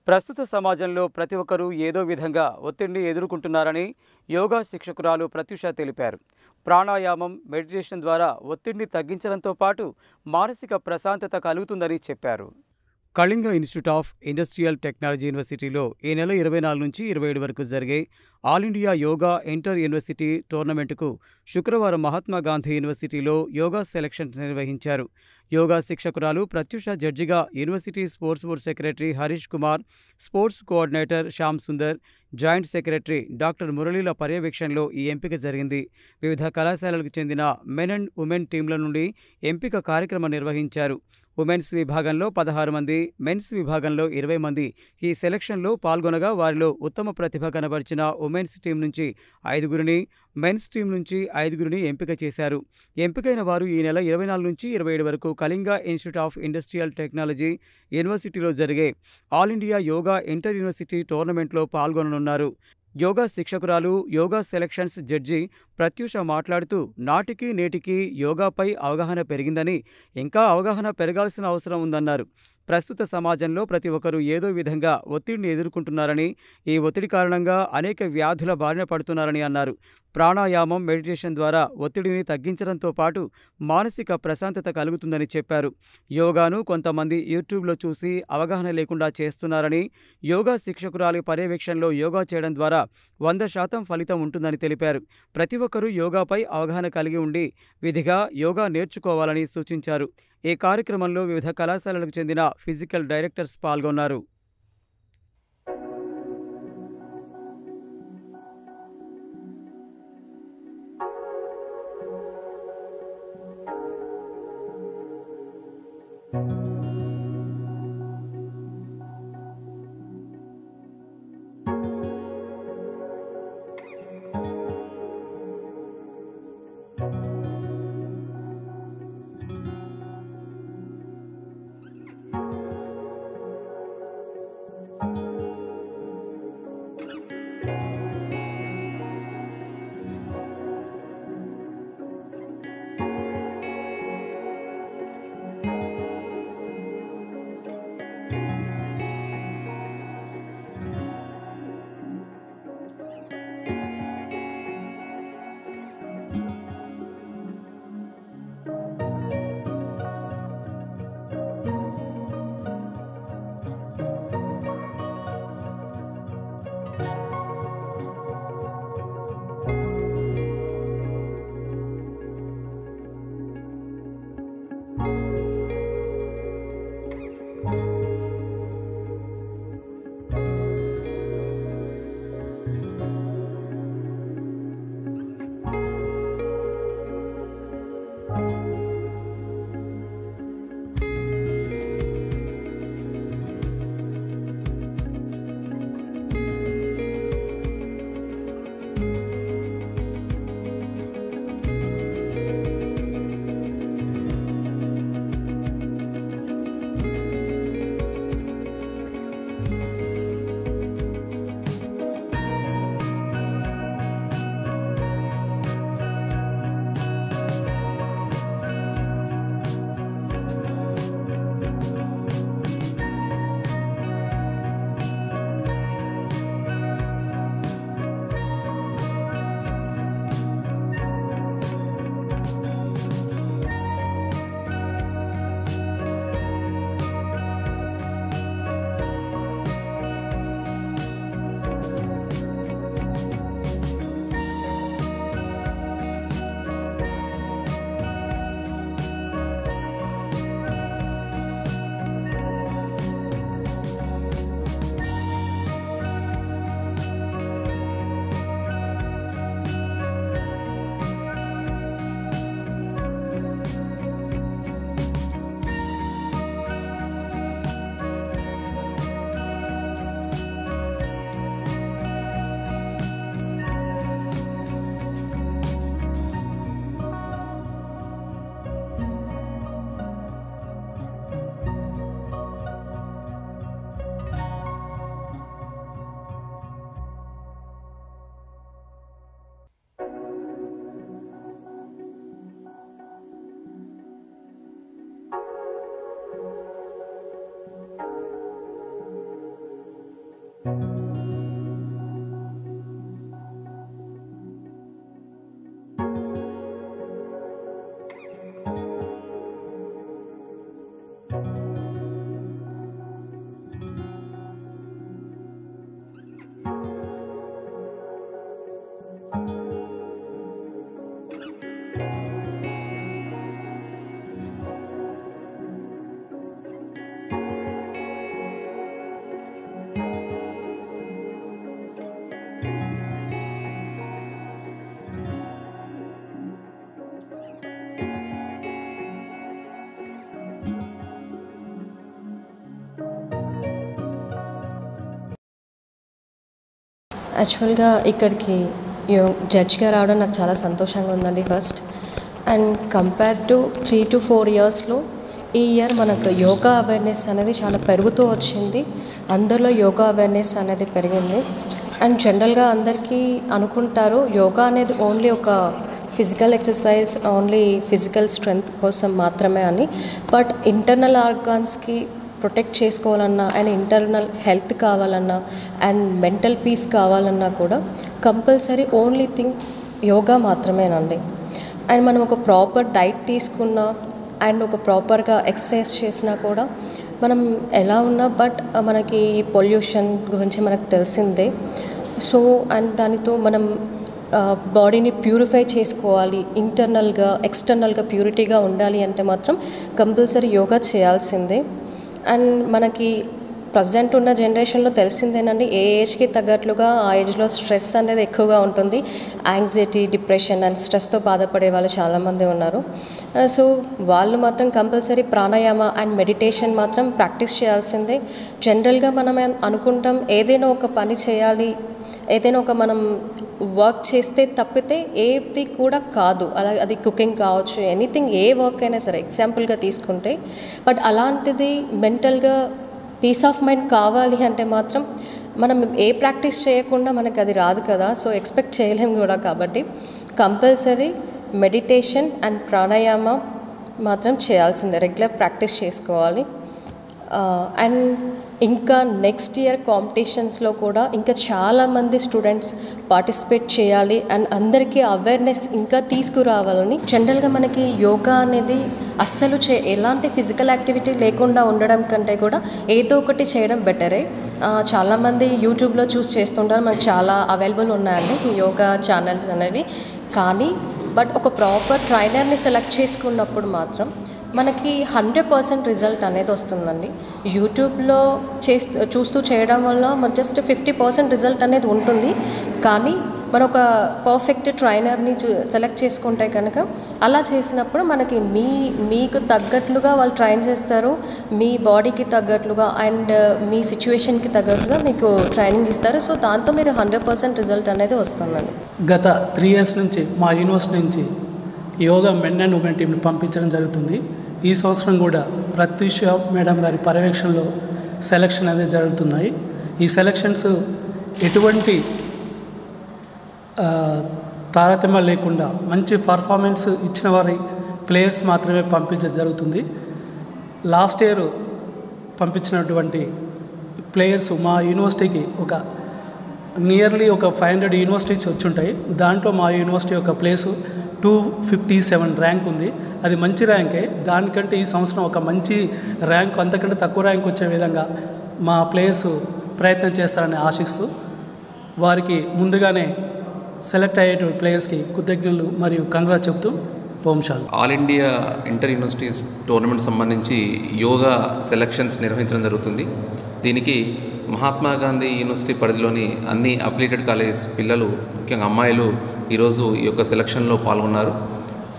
ప్రస్తుత సమాజంలో ప్రతి ఒక్కరూ ఏదో విధంగా ఒత్తిడిని ఎదుర్కొంటున్నారని యోగా శిక్షకురాలు ప్రత్యూష తెలిపారు. ప్రాణాయామం, మెడిటేషన్ ద్వారా ఒత్తిడిని తగ్గించడంతో పాటు మానసిక ప్రశాంతత కలుగుతుందని చెప్పారు. Kalinga institute of industrial technology యూనివర్సిటీలో ఈ నెల 24 నుంచి 27 వరకు జరిగే all India yoga inter university టోర్నమెంటుకు శుక్రవారం మహాత్మా గాంధీ యూనివర్సిటీలో యోగా సెలక్షన్స్ నిర్వహించారు. యోగా శిక్షకురాలు ప్రత్యూష జడ్జిగా university sports board secretary Harish Kumar, sports coordinator Shyam Sundar, joint secretary doctor మురళీల పర్యవేక్షణలో ఈ ఎంపిక జరిగింది. వివిధ కళాశాలలకు చెందిన మెన్ అండ్ ఉమెన్ టీంల నుండి ఎంపిక కార్యక్రమం నిర్వహించారు. ఉమెన్స్ విభాగంలో 16 మంది, మెన్స్ విభాగంలో 20 మంది ఈ సెలక్షన్లో పాల్గొనగా వారిలో ఉత్తమ ప్రతిభ కనబరిచిన ఉమెన్స్ టీం నుంచి 5గురిని, మెన్స్ టీం నుంచి 5గురిని ఎంపిక చేశారు. ఎంపికైన వారు ఈ నెల 24 నుంచి 27 వరకు Kalinga institute of industrial technology యూనివర్సిటీలో జరిగే all India yoga inter university టోర్నమెంట్లో పాల్గొననున్నారు. యోగా శిక్షకురాలు, యోగా సెలక్షన్స్ జడ్జి ప్రత్యూష మాట్లాడుతూ నాటికి నేటికి యోగాపై అవగాహన పెరిగిందని, ఇంకా అవగాహన పెరగాల్సిన అవసరం ఉందన్నారు. ప్రస్తుత సమాజంలో ప్రతి ఒక్కరూ ఏదో విధంగా ఒత్తిడిని ఎదుర్కొంటున్నారని, ఈ ఒత్తిడి కారణంగా అనేక వ్యాధుల బారిన పడుతున్నారని అన్నారు. ప్రాణాయామం, మెడిటేషన్ ద్వారా ఒత్తిడిని తగ్గించడంతో పాటు మానసిక ప్రశాంతత కలుగుతుందని చెప్పారు. యోగాను కొంతమంది యూట్యూబ్లో చూసి అవగాహన లేకుండా చేస్తున్నారని, యోగా శిక్షకురాలి పర్యవేక్షణలో యోగా చేయడం ద్వారా 100% ఫలితం ఉంటుందని తెలిపారు. ప్రతి ఒక్కరూ యోగాపై అవగాహన కలిగి ఉండి విధిగా యోగా నేర్చుకోవాలని సూచించారు. ఈ కార్యక్రమంలో వివిధ కళాశాలలకు చెందిన ఫిజికల్ డైరెక్టర్స్ పాల్గొన్నారు. యాక్చువల్గా ఇక్కడికి జడ్జ్గా రావడం నాకు చాలా సంతోషంగా ఉందండి first. And compare to 3 to 4 ఇయర్స్లో ఈ ఇయర్ మనకు యోగా అవేర్నెస్ అనేది చాలా పెరుగుతూ వచ్చింది. అందరిలో యోగా అవేర్నెస్ అనేది పెరిగింది. అండ్ జనరల్గా అందరికీ అనుకుంటారు యోగా అనేది ఓన్లీ ఒక physical exercise, only physical strength కోసం మాత్రమే అని. బట్ ఇంటర్నల్ ఆర్గాన్స్కి ప్రొటెక్ట్ చేసుకోవాలన్నా అండ్ ఇంటర్నల్ హెల్త్ కావాలన్నా అండ్ మెంటల్ పీస్ కావాలన్నా కూడా కంపల్సరీ ఓన్లీ థింగ్ యోగా మాత్రమేనండి. అండ్ మనం ఒక ప్రాపర్ డైట్ తీసుకున్నా అండ్ ఒక ప్రాపర్గా ఎక్సర్సైజ్ చేసినా కూడా మనం ఎలా ఉన్నా బట్ మనకి పొల్యూషన్ గురించి మనకు తెలిసిందే. సో అండ్ దానితో మనం బాడీని ప్యూరిఫై చేసుకోవాలి, ఇంటర్నల్గా ఎక్స్టర్నల్గా ప్యూరిటీగా ఉండాలి అంటే మాత్రం కంపల్సరీ యోగా చేయాల్సిందే. అండ్ మనకి ప్రజెంట్ ఉన్న జనరేషన్లో తెలిసిందేనండి, ఏ ఏజ్కి తగ్గట్లుగా ఆ ఏజ్లో స్ట్రెస్ అనేది ఎక్కువగా ఉంటుంది. యాంగ్జైటీ, డిప్రెషన్ అండ్ స్ట్రెస్తో బాధపడే వాళ్ళు చాలామంది ఉన్నారు. సో వాళ్ళు మాత్రం కంపల్సరీ ప్రాణాయామ అండ్ మెడిటేషన్ మాత్రం ప్రాక్టీస్ చేయాల్సిందే. జనరల్గా మనం అనుకుంటాం ఏదైనా ఒక పని చేయాలి, ఏదైనా ఒక మనం వర్క్ చేస్తే తప్పితే ఏది కూడా కాదు. అలా అది కుకింగ్ కావచ్చు, ఎనీథింగ్, ఏ వర్క్ అయినా సరే ఎగ్జాంపుల్గా తీసుకుంటే. బట్ అలాంటిది మెంటల్గా పీస్ ఆఫ్ మైండ్ కావాలి అంటే మాత్రం మనం ఏ ప్రాక్టీస్ చేయకుండా మనకు అది రాదు కదా. సో ఎక్స్పెక్ట్ చేయలేము కూడా. కాబట్టి కంపల్సరీ మెడిటేషన్ అండ్ ప్రాణాయామ మాత్రం చేయాల్సిందే, రెగ్యులర్ ప్రాక్టీస్ చేసుకోవాలి. అండ్ ఇంకా నెక్స్ట్ ఇయర్ కాంపిటీషన్స్లో కూడా ఇంకా చాలామంది స్టూడెంట్స్ పార్టిసిపేట్ చేయాలి అండ్ అందరికీ అవేర్నెస్ ఇంకా తీసుకురావాలని. జనరల్గా మనకి యోగా అనేది అస్సలు ఎలాంటి ఫిజికల్ యాక్టివిటీ లేకుండా ఉండడం కంటే కూడా ఏదో ఒకటి చేయడం బెటరే. చాలామంది యూట్యూబ్లో చూస్ చేస్తుంటారు, మనకు చాలా అవైలబుల్ ఉన్నాయండి యోగా ఛానల్స్ అనేవి. కానీ బట్ ఒక ప్రాపర్ ట్రైనర్ని సెలెక్ట్ చేసుకున్నప్పుడు మాత్రం మనకి 100% రిజల్ట్ అనేది వస్తుందండి. యూట్యూబ్లో చూస్తూ చేయడం వల్ల మనకు జస్ట్ 50% రిజల్ట్ అనేది ఉంటుంది. కానీ మనం ఒక పర్ఫెక్ట్ ట్రైనర్ని సెలెక్ట్ చేసుకుంటే కనుక అలా చేసినప్పుడు మనకి మీకు తగ్గట్లుగా వాళ్ళు ట్రైన్ చేస్తారు, మీ బాడీకి తగ్గట్లుగా అండ్ మీ సిచ్యువేషన్కి తగ్గట్లుగా మీకు ట్రైనింగ్ ఇస్తారు. సో దాంతో మీరు 100% రిజల్ట్ అనేది వస్తుందండి. గత 3 years నుంచి మా యూనివర్సిటీ నుంచి యోగా మెన్ అండ్ ఉమెన్ టీంని పంపించడం జరుగుతుంది. ఈ సంవత్సరం కూడా ప్రత్యూష మేడం గారి పర్యవేక్షణలో సెలక్షన్ అనేది జరుగుతున్నాయి. ఈ సెలక్షన్స్ ఎటువంటి తారతమ్యం లేకుండా మంచి పర్ఫార్మెన్స్ ఇచ్చిన వారి ప్లేయర్స్ మాత్రమే పంపించడం జరుగుతుంది. లాస్ట్ ఇయర్ పంపించినటువంటి ప్లేయర్స్ మా యూనివర్సిటీకి నియర్లీ ఒక 500 యూనివర్సిటీస్ వచ్చి ఉంటాయి. దాంట్లో మా యూనివర్సిటీ యొక్క ప్లేసు 257 ర్యాంక్ ఉంది. అది మంచి ర్యాంకే. దానికంటే ఈ సంవత్సరం ఒక మంచి ర్యాంక్, అంతకంటే తక్కువ ర్యాంక్ వచ్చే విధంగా మా ప్లేయర్స్ ప్రయత్నం చేస్తారని ఆశిస్తూ వారికి ముందుగానే సెలెక్ట్ అయ్యే ప్లేయర్స్కి కృతజ్ఞతలు మరియు కంగ్రాట్స్ చెప్తూ వంశాలు. All India inter universities tournament సంబంధించి యోగా సెలక్షన్స్ నిర్వహించడం జరుగుతుంది. దీనికి మహాత్మా గాంధీ యూనివర్సిటీ పరిధిలోని అన్ని అఫిలియేటెడ్ కాలేజెస్ పిల్లలు, ముఖ్యంగా అమ్మాయిలు ఈరోజు ఈ యొక్క సెలక్షన్లో పాల్గొన్నారు.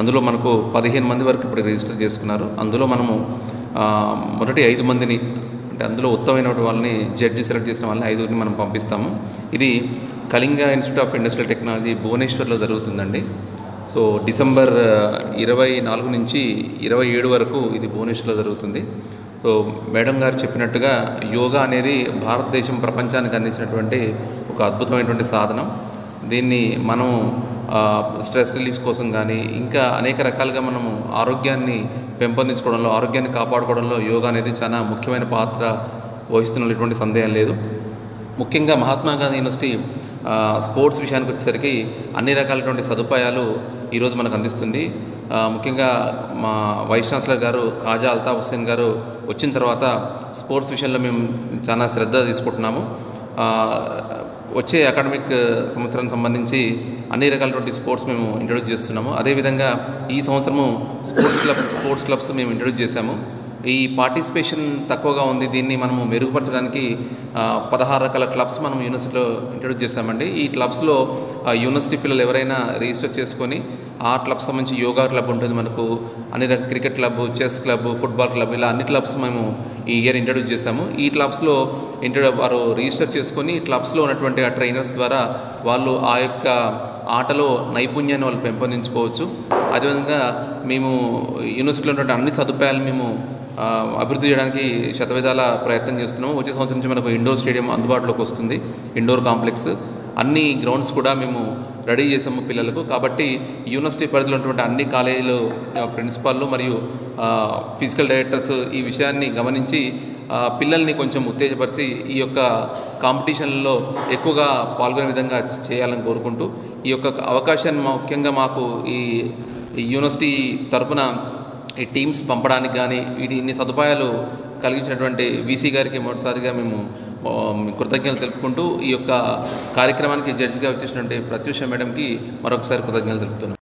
అందులో మనకు 15 మంది వరకు ఇప్పుడు రిజిస్టర్ చేసుకున్నారు. అందులో మనము మొదటి 5 మందిని, అంటే అందులో ఉత్తమైన వాళ్ళని జడ్జి సెలెక్ట్ చేసిన వాళ్ళని 5గురిని మనం పంపిస్తాము. ఇది Kalinga institute of industrial technology భువనేశ్వర్లో జరుగుతుందండి. సో డిసెంబర్ 24 నుంచి 27 వరకు ఇది భువనేశ్వర్లో జరుగుతుంది. సో మేడం గారు చెప్పినట్టుగా యోగా అనేది భారతదేశం ప్రపంచానికి అందించినటువంటి ఒక అద్భుతమైనటువంటి సాధనం. దీన్ని మనం స్ట్రెస్ రిలీఫ్ కోసం కానీ ఇంకా అనేక రకాలుగా మనము ఆరోగ్యాన్ని పెంపొందించుకోవడంలో, ఆరోగ్యాన్ని కాపాడుకోవడంలో యోగా అనేది చాలా ముఖ్యమైన పాత్ర వహిస్తున్నటువంటి సందేహం లేదు. ముఖ్యంగా మహాత్మా గాంధీ యూనివర్సిటీ స్పోర్ట్స్ విషయానికి వచ్చేసరికి అన్ని రకాలైనటువంటి సదుపాయాలు ఈరోజు మనకు అందిస్తుంది. ముఖ్యంగా మా వైస్ ఛాన్సలర్ గారు ఖాజా అల్తాఫ్ హుస్సేన్ గారు వచ్చిన తర్వాత స్పోర్ట్స్ విషయంలో మేము చాలా శ్రద్ధ తీసుకుంటున్నాము. వచ్చే అకాడమిక్ సంవత్సరానికి సంబంధించి అన్ని రకాలైనటువంటి స్పోర్ట్స్ మేము ఇంట్రొడ్యూస్ చేస్తున్నాము. అదేవిధంగా ఈ సంవత్సరము స్పోర్ట్స్ క్లబ్స్ మేము ఇంట్రొడ్యూస్ చేశాము. ఈ పార్టిసిపేషన్ తక్కువగా ఉంది, దీన్ని మనము మెరుగుపరచడానికి 16 రకాల క్లబ్స్ మనం యూనివర్సిటీలో ఇంట్రొడ్యూస్ చేశామండి. ఈ క్లబ్స్లో యూనివర్సిటీ పిల్లలు ఎవరైనా రిజిస్టర్ చేసుకొని ఆ క్లబ్స్ సంబంధించి యోగా క్లబ్ ఉంటుంది, మనకు అన్ని రకాల cricket club, chess club, football club, ఇలా అన్ని క్లబ్స్ మేము ఈ ఇయర్ ఇంట్రొడ్యూస్ చేశాము. ఈ క్లబ్స్లో వారు రిజిస్టర్ చేసుకొని క్లబ్స్లో ఉన్నటువంటి ఆ ట్రైనర్స్ ద్వారా వాళ్ళు ఆ యొక్క ఆటలో నైపుణ్యాన్ని వాళ్ళు పెంపొందించుకోవచ్చు. అదేవిధంగా మేము యూనివర్సిటీలో ఉన్నటువంటి అన్ని సదుపాయాలు మేము అభివృద్ధి చేయడానికి శతవిధాల ప్రయత్నం చేస్తున్నాము. వచ్చే సంవత్సరం నుంచి మనకు ఇండోర్ స్టేడియం అందుబాటులోకి వస్తుంది, ఇండోర్ కాంప్లెక్స్, అన్ని గ్రౌండ్స్ కూడా మేము రెడీ చేసాము పిల్లలకు. కాబట్టి యూనివర్సిటీ పరిధిలో ఉన్నటువంటి అన్ని కాలేజీలు ప్రిన్సిపాల్లు మరియు ఫిజికల్ డైరెక్టర్స్ ఈ విషయాన్ని గమనించి పిల్లల్ని కొంచెం ఉత్తేజపరిచి ఈ యొక్క కాంపిటీషన్లలో ఎక్కువగా పాల్గొనే విధంగా చేయాలని కోరుకుంటూ, ఈ యొక్క అవకాశాన్ని ముఖ్యంగా మాకు ఈ యూనివర్సిటీ తరపున ఈ టీమ్స్ పంపడానికి కానీ ఇన్ని సదుపాయాలు కలిగించినటువంటి వీసీ గారికి మొదటిసారిగా మేము కృతజ్ఞతలు తెలుపుకుంటూ, ఈ యొక్క కార్యక్రమానికి జడ్జిగా వచ్చేసినటువంటి ప్రత్యూష మేడంకి మరొకసారి కృతజ్ఞతలు తెలుపుతున్నాం.